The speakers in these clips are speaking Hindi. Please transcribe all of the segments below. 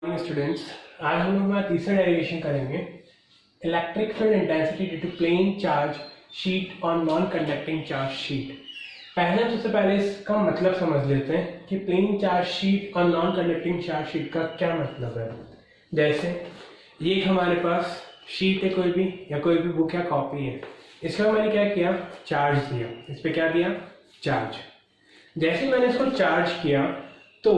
स्टूडेंट्स, आज हम लोग हमारा तीसरा डेरिवेशन करेंगे। Electric field intensity due to plane charge sheet और नॉन कंडक्टिंग चार्ज शीट। पहले हम सबसे पहले इसका मतलब समझ लेते हैं कि प्लेन चार्ज शीट और नॉन कंडक्टिंग चार्ज शीट का क्या मतलब है। जैसे ये हमारे पास शीट है कोई भी, या कोई भी बुक या कॉपी है, इस पर मैंने क्या किया, चार्ज दिया। इस पर क्या दिया, चार्ज। जैसे मैंने इसको चार्ज किया तो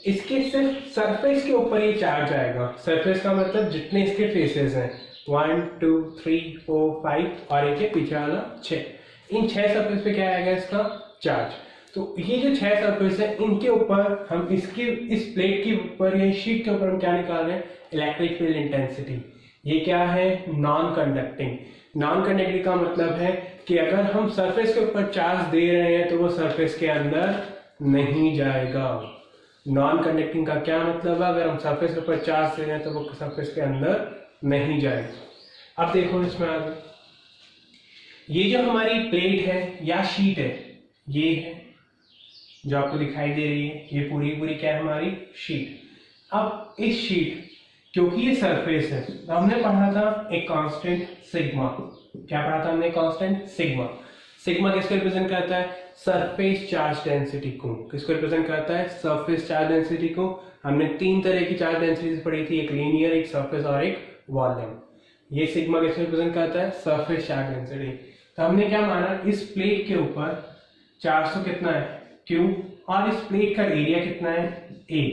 इसके सिर्फ सरफेस के ऊपर ये चार्ज आएगा। सरफेस का मतलब जितने इसके फेसेस हैं, 1 2 3 4 5 और एक पीछे वाला 6, इन 6 सरफेस पे क्या आएगा, इसका चार्ज। तो ये जो 6 सरफेस है, इनके ऊपर हम इस प्लेट के ऊपर या शीट के ऊपर हम क्या निकाल रहे हैं, इलेक्ट्रिक फील्ड इंटेंसिटी। ये क्या है, नॉन कंडक्टिंग। नॉन कंडक्टिंग का मतलब है कि अगर हम सरफेस के ऊपर चार्ज दे रहे हैं तो वो सरफेस के अंदर नहीं जाएगा। नॉन कंडक्टिंग का क्या मतलब है, अगर हम सरफेस के ऊपर चार्ज दे रहे हैं तो वो सरफेस के अंदर नहीं जाएगा। अब देखो इसमें आगे, ये जो हमारी प्लेट है या शीट है, ये है जो आपको दिखाई दे रही है, ये पूरी पूरी क्या है, हमारी शीट। अब इस शीट, क्योंकि ये सरफेस है, तो हमने पढ़ा था एक कांस्टेंट सिग्मा। क्या पढ़ा था हमने, कांस्टेंट सिग्मा। सिग्मा किसको रिप्रेजेंट करता है, सरफेस चार्ज डेंसिटी को। किसको रिप्रेजेंट करता है, सरफेस चार्ज डेंसिटी को। हमने 3 तरह की चार्ज डेंसिटी पढ़ी थी, एक लीनियर, एक सरफेस और एक वॉल्यूम। ये सिग्मा किसको रिप्रेजेंट करता है, सरफेस चार्ज डेंसिटी। तो हमने क्या माना, इस प्लेट के ऊपर चार्ज तो कितना है, Q, और इस प्लेट का एरिया कितना है, A।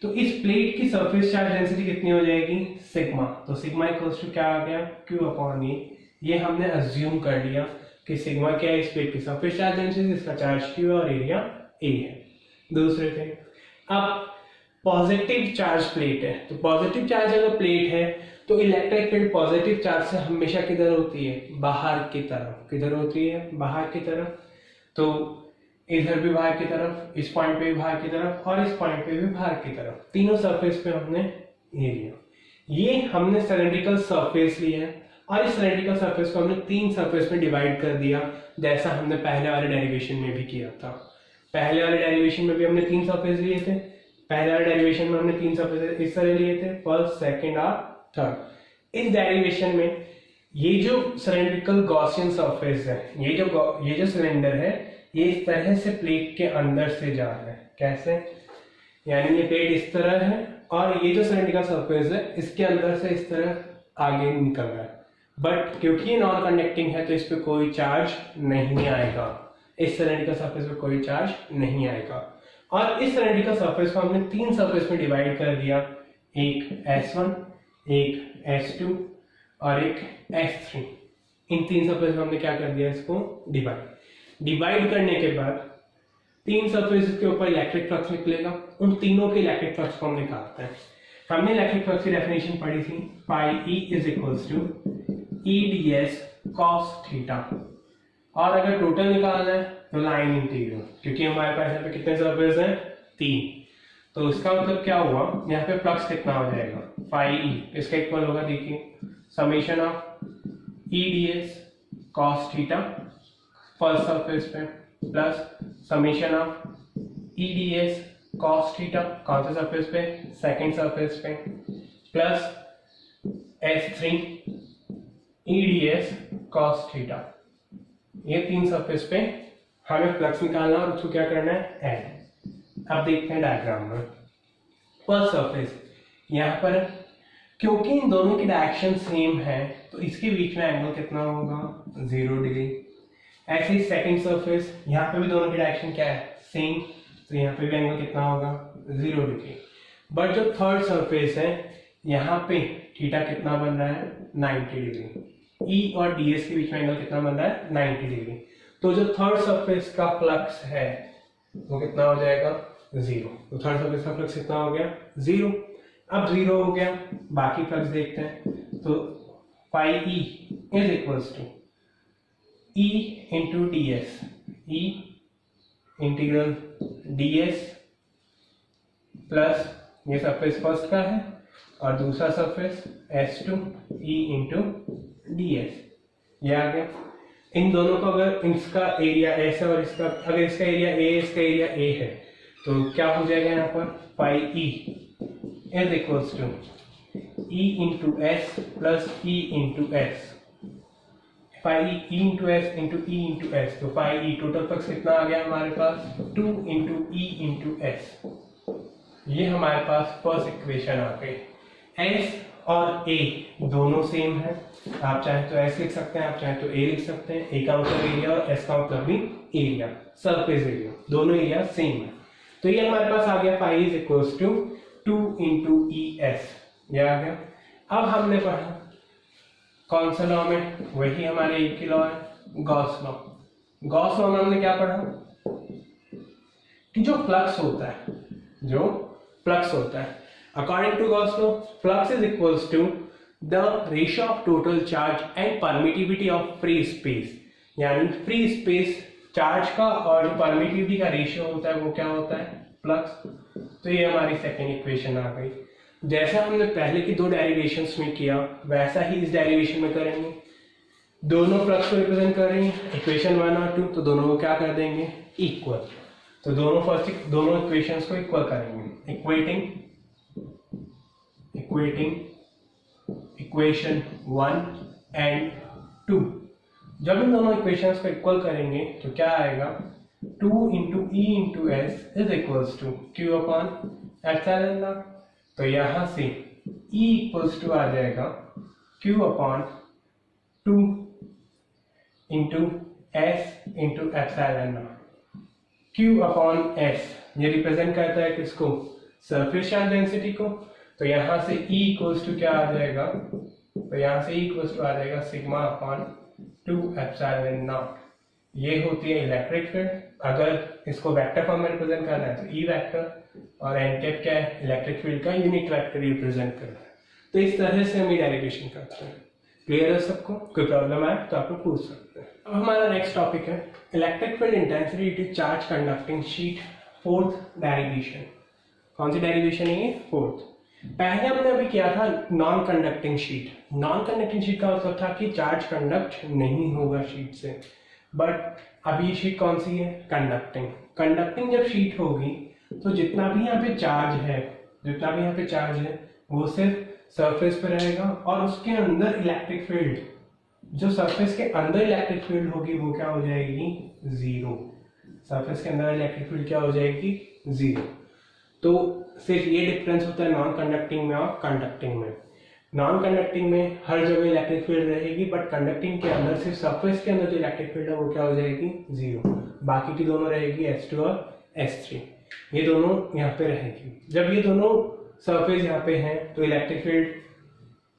तो इस प्लेट की सरफेस चार्ज डेंसिटी कितनी हो जाएगी, सिग्मा। तो सिग्मा इक्वल्स टू क्या आ गया, Q/A। ये हमने अज्यूम कर लिया कि सिग्मा क्या है, इस प्लेट की सरफेस चार्ज डेंसिटी, इसका चार्ज Q और एरिया A है। दूसरे थे, अब पॉजिटिव चार्ज प्लेट है, तो पॉजिटिव चार्ज अगर प्लेट है तो इलेक्ट्रिक फील्ड पॉजिटिव चार्ज से हमेशा किधर होती है, बाहर की तरफ। किधर होती है, बाहर की तरफ। तो इधर भी बाहर की तरफ, इस पॉइंट पे भी बाहर की तरफ, और इस पॉइंट पे भी बाहर की तरफ। तीनों सरफेस पे हमने ये लिया। ये हमने सिलेंड्रिकल सरफेस लिया है, और इस सिलेंड्रिकल सरफेस को हमने 3 सरफेस में डिवाइड कर दिया, जैसा हमने पहले वाले डेरिवेशन में भी किया था। पहले वाले डेरिवेशन में भी हमने 3 सरफेस लिए थे। पहले वाले डेरिवेशन में हमने 3 सरफेस इस तरह लिए थे, फर्स्ट, सेकंड और थर्ड। इस डेरिवेशन में ये जो सिलेंड्रिकल गॉसियन सरफेस है, ये जो सिलेंडर है, ये इस तरह से प्लेट के अंदर से जा रहा है। कैसे, यानी ये प्लेट इस तरह है और ये जो सिलेंड्रिकल सरफेस है, इसके अंदर से इस तरह आगे निकल रहा है। बट क्योंकि ये नॉन कंडक्टिंग है तो इस पे कोई चार्ज नहीं आएगा। इस सिलेंड्रिकल सरफेस पे कोई चार्ज नहीं आएगा। और इस सिलेंड्रिकल सरफेस को हमने 3 सरफेस में डिवाइड कर दिया, एक S1, एक S2 और एक S3। इन 3 सरफेस में हमने क्या कर दिया, इसको डिवाइड करने के बाद 3 सरफेस के ऊपर इलेक्ट्रिक फ्लक्स निकलेगा। उन तीनों के इलेक्ट्रिक फ्लक्स को हम निकालते हैं। हमने इलेक्ट्रिक फ्लक्स की डेफिनेशन पढ़ी थी, phi E is equals to EdS cos theta. और अगर टोटल निकालना है तो लाइन इंटीग्रल, क्योंकि हमारे पास यहाँ पे कितने सरफेस हैं, 3। तो इसका मतलब क्या हुआ, यहाँ पे फ्लक्स कितना हो जाएगा, पाई E, इसका इक्वल होगा, देखिए, summation of EdS cos theta first surface पे, plus summation of EdS cos theta कौन से सरफेस पे, सेकंड सरफेस पे, plus S3 EdS cos theta. ये 3 सरफेस पे हमें फ्लक्स निकालना और उसको क्या करना है, ऐड। अब देखते हैं डायग्राम में। फर्स्ट सरफेस यहाँ पर, क्योंकि इन दोनों की डायरेक्शन सेम है तो इसके बीच में एंगल कितना होगा, 0 डिग्री। ऐसे ही सेकंड सरफेस, यहाँ पे भी दोनों की डायरेक्शन क्या है, सेम, तो यहाँ पे भी एंगल कितना होगा, 0 डिग्री। बट जो थर्ड सरफेस है, यहाँ पे थीटा कितना बन रहा है, 90 डिग्री। E और DS के बीच में एंगल कितना बन रहा है, 90 डिग्री। तो जो थर्ड सरफेस का फ्लक्स है वो कितना हो जाएगा, 0। तो थर्ड सरफेस का फ्लक्स कितना हो गया, 0। अब 0 हो गया, बाकी फ्लक्स देखते हैं। तो phi E is equals to E into DS, E integral DS plus ये सरफेस फर्स्ट का है और दूसरा surface S2 E into DS, ये आ गया। इन दोनों को अगर इसका एरिया S है और इसका, अगर इसका एरिया A, इसका एरिया A है, तो क्या हो जाएगा यहाँ पर, phi E is equals to E into S plus E into S. phi E into S into E into S, तो phi E टोटल फ्लक्स कितना आ गया हमारे पास 2 into E into S. ये हमारे पास फर्स्ट इक्वेशन आ गई. S और A दोनों सेम है, आप चाहे तो S लिख सकते हैं, आप चाहे तो A लिख सकते हैं. A का मतलब एरिया और S का मतलब भी एरिया, सरफेस एरिया, दोनों एरिया सेम है. तो ये हमारे पास आ गया phi is equals to 2 into ES. ये आ गया. अब हमने पढ़ा कौन सा लॉ में, वही हमारे एक ही लॉ है, गॉस लॉ. गॉस लॉ में हमने क्या पढ़ा कि जो फ्लक्स होता है, according to Gauss law, flux is equals to the ratio of total charge and permittivity of free space. यानी फ्री स्पेस चार्ज का और परमिटिविटी का रेशियो होता है, वो क्या होता है, फ्लक्स. तो ये हमारी सेकेंड इक्वेशन आ गई. जैसा हमने पहले की दो डेरिवेशंस में किया वैसा ही इस डेरिवेशन में करेंगे. दोनों फ्लक्स को रिप्रेजेंट कर रही हैं, इक्वेशन 1 और 2, तो दोनों को क्या कर देंगे, इक्वल. तो दोनों इक्वेशंस को इक्वल करेंगे. Equating equation 1 and 2. जब इन दोनों इक्वेशंस को इक्वल करेंगे तो क्या आएगा, 2 into E into S is equals to Q upon epsilon naught. तो यहां से E इक्वल्स टू आ जाएगा Q upon 2 into S into epsilon naught. Q upon S ये रिप्रेजेंट करता है किसको, सरफेस चार्ज डेंसिटी को. तो यहां से E इक्वल्स टू क्या आ जाएगा, तो यहां से E इक्वल्स टू आ जाएगा सिग्मा अपॉन 2 एप्सिलॉन नॉट. ये होती है इलेक्ट्रिक फील्ड. अगर इसको वेक्टर फॉर्म में रिप्रेजेंट करना है तो E वेक्टर, और एन कैप क्या है, इलेक्ट्रिक फील्ड का यूनिट वेक्टर रिप्रेजेंट करना है. तो इस तरह से हम डेरिवेशन करते हैं. क्लियर है सबको, कोई प्रॉब्लम आए तो आप लोग पूछ सकते हैं. अब हमारा नेक्स्ट टॉपिक है electric field intensity to charge conducting sheet, fourth derivation. कौन सी डेरिवेशन है ये, फोर्थ. पहले हमने अभी किया था non conducting sheet. Non conducting sheet का मतलब था कि चार्ज कंडक्ट नहीं होगा शीट से. बट अभी ये शीट कौन सी है, कंडक्टिंग. कंडक्टिंग जब शीट होगी तो जितना भी यहाँ पे चार्ज है वो सिर्फ सरफेस पे रहेगा, और उसके अंदर इलेक्ट्रिक फील्ड, जो सरफेस के अंदर इलेक्ट्रिक फील्ड होगी वो क्या हो जाएगी, जीरो. सरफेस के अंदर इलेक्ट्रिक फील्ड क्या हो जाएगी, जीरो. तो सिर्फ ये डिफरेंस होता है नॉन कंडक्टिंग में और कंडक्टिंग में. नॉन कंडक्टिंग में हर जगह इलेक्ट्रिक फील्ड रहेगी, बट कंडक्टिंग के अंदर सिर्फ सरफेस के अंदर जो इलेक्ट्रिक फील्ड है वो क्या हो जाएगी, जीरो. बाकी की दोनों रहेगी S2 और S3. ये दोनों यहाँ पे रहेगी. जब ये दोनों सरफेस यहाँ पे हैं तो इलेक्ट्रिक फील्ड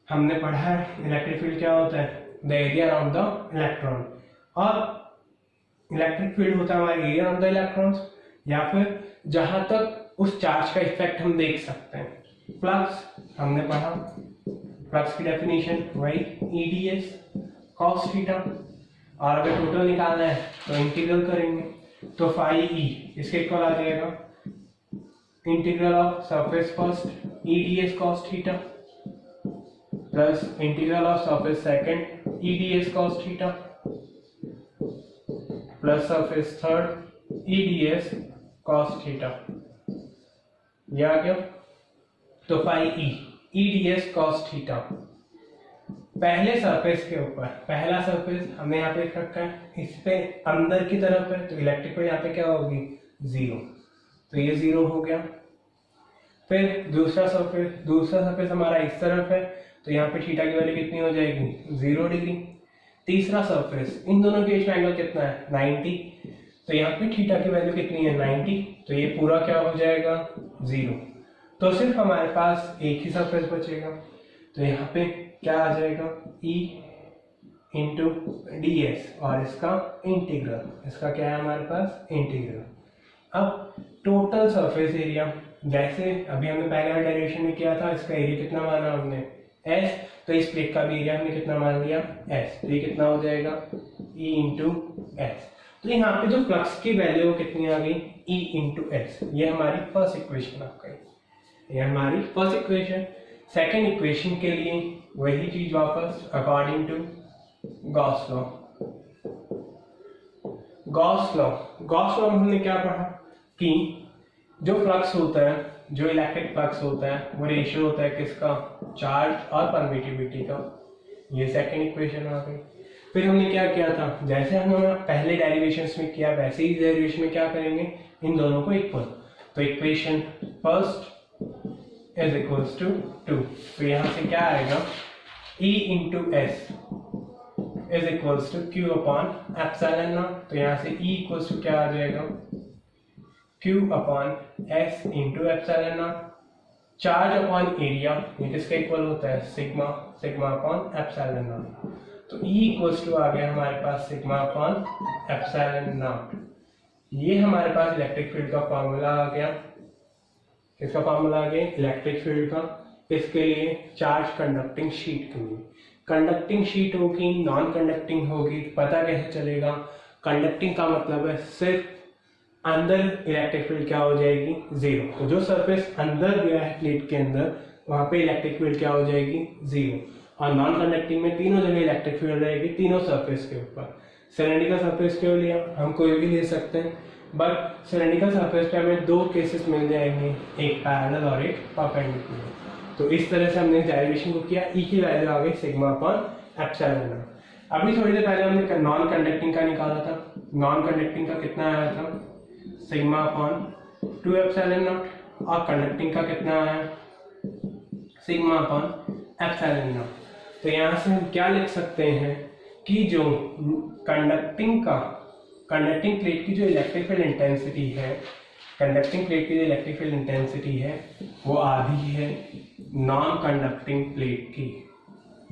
हमने पढ़ा है, इलेक्ट्रिक फील्ड क्या होता है, the area around the electron. और इलेक्ट्रिक फील्ड होता है हमारा एरिया अराउंड द इलेक्ट्रॉन्स, या फिर जहां तक उस चार्ज का इफेक्ट हम देख सकते हैं. फ्लक्स हमने पढ़ा, फ्लक्स की डेफिनेशन वही EdS cos थीटा. और अगर टोटल निकालना है तो इंटीग्रल करेंगे, तो phi E इसके इक्वल आ जाएगा integral of surface first EdS cos theta plus integral of surface second EdS cos theta plus surface third EdS cos theta. यह आ गया. तो phi E EdS cos theta पहले सरफेस के ऊपर, पहला सरफेस हमने यहाँ पे रखा है, इस पे अंदर की तरफ है, तो इलेक्ट्रिक फील्ड यहाँ पे क्या होगी, जीरो. तो ये जीरो हो गया. फिर दूसरा सरफेस हमारा इस तरफ है, तो यहाँ पे थीटा की वैल्यू कितनी हो जाएगी, 0 डिग्री. तीसरा सरफेस, इन दोनों के बीच में एंगल कितना है, 90. तो यहाँ पे थीटा की वैल्यू कितनी है, 90. तो ये पूरा क्या हो जाएगा, 0. तो सिर्फ हमारे पास एक ही सरफेस बचेगा. तो यहाँ पे क्या आ जाएगा, E इंटू ds, और इसका इंटीग्रल, इसका क्या है हमारे पास, इंटीग्रल. अब टोटल सरफेस एरिया, जैसे अभी हमने पहले डेरिवेशन में किया था, इसका एरिया कितना माना हमने, S. तो इस प्लेट का भी एरिया हमने कितना मान लिया, S. तो ये कितना हो जाएगा, E इंटू S. तो यहाँ पे जो फ्लक्स की वैल्यू कितनी आ गई, E इंटू S. ये हमारी फर्स्ट इक्वेशन आ गई, ये हमारी फर्स्ट इक्वेशन. सेकेंड इक्वेशन के लिए वही चीज वापस, according to Gauss law. Gauss law में हमने क्या पढ़ा कि जो फ्लक्स होता है जो इलेक्ट्रिक फ्लक्स होता है वो रेशियो होता है किसका, चार्ज और परमिटिविटी का। ये सेकंड इक्वेशन आ गई। फिर हमने क्या किया था, जैसे हमने पहले डेरिवेशंस में किया वैसे ही डेरिवेशन में क्या करेंगे, इन दोनों को इक्वल। तो equation first is equals to 2, तो यहाँ से क्या आएगा, E into S is equals to Q upon epsilon naught. तो यहाँ से E इक्वल्स टू क्या आ जाएगा, Q upon S into epsilon not. Charge upon area ये किसका इक्वल होता है, sigma, sigma upon epsilon naught. तो E इक्वल्स टू आ गया हमारे पास सिग्मा अपॉन एप्सिलॉन नॉट। ये हमारे पास इलेक्ट्रिक फील्ड का फॉर्मूला आ गया। किसका फॉर्मूला आ गया, इलेक्ट्रिक फील्ड का। इसके लिए चार्ज कंडक्टिंग शीट के लिए, कंडक्टिंग शीट होगी नॉन कंडक्टिंग होगी, पता कैसे चलेगा। कंडक्टिंग का मतलब है सिर्फ अंदर इलेक्ट्रिक फील्ड क्या हो जाएगी, जीरो। तो जो सरफेस अंदर गया है प्लेट के अंदर वहां पे इलेक्ट्रिक फील्ड क्या हो जाएगी, जीरो। और नॉन कंडक्टिंग में तीनों जगह इलेक्ट्रिक फील्ड रहेगी, तीनों सरफेस के ऊपर। सिलेंड्रिकल सरफेस क्यों लिया, हम कोई भी ले सकते हैं, बट सिलेंड्रिकल सरफेस पे हमें दो केसेस मिल जाएंगे, एक पैरेलल और एक परपेंडिकुलर। तो इस तरह से हमने डेरिवेशन को किया। ई की वैल्यू आ गई सिग्मा अपॉन एप्सिलॉन नॉट। अभी थोड़ी देर पहले हमने नॉन कंडक्टिंग का निकाला था। नॉन कंडक्टिंग का कितना आया था, सिग्मा अपॉन 2 एप्सिलॉन नॉट, और कंडक्टिंग का कितना आया, सिग्मा अपॉन एप्सिलॉन नॉट। तो यहाँ से हम क्या लिख सकते हैं कि जो कंडक्टिंग प्लेट की जो इलेक्ट्रिक फील्ड इंटेंसिटी है, कंडक्टिंग प्लेट की जो इलेक्ट्रिक फील्ड इंटेंसिटी है वो आधी है नॉन कंडक्टिंग प्लेट की।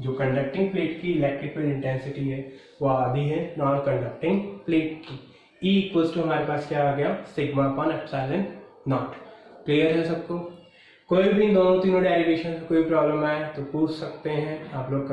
जो कंडक्टिंग प्लेट की इलेक्ट्रिक फील्ड इंटेंसिटी है वो आधी है नॉन कंडक्टिंग प्लेट की। E इक्वल्स टू हमारे पास क्या आ गया, sigma upon epsilon not. Clear है सबको। कोई भी दोनों तीनों डेरिवेशन से कोई प्रॉब्लम आए तो पूछ सकते हैं आप लोग।